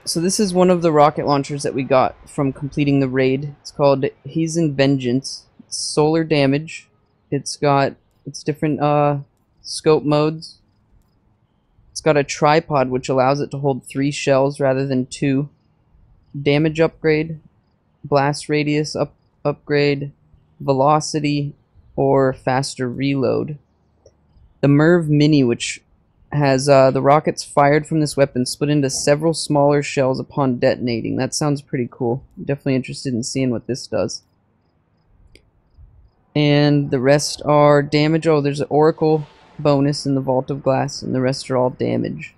So this is one of the rocket launchers that we got from completing the raid. It's called Hezen Vengence. It's solar damage. It's different scope modes. It's got a tripod which allows it to hold 3 shells rather than 2. Damage upgrade, blast radius upgrade, velocity, or faster reload. The Merv Mini, which has the rockets fired from this weapon split into several smaller shells upon detonating. That sounds pretty cool. I'm definitely interested in seeing what this does. And the rest are damage. Oh, there's an Oracle bonus in the Vault of Glass, and the rest are all damage.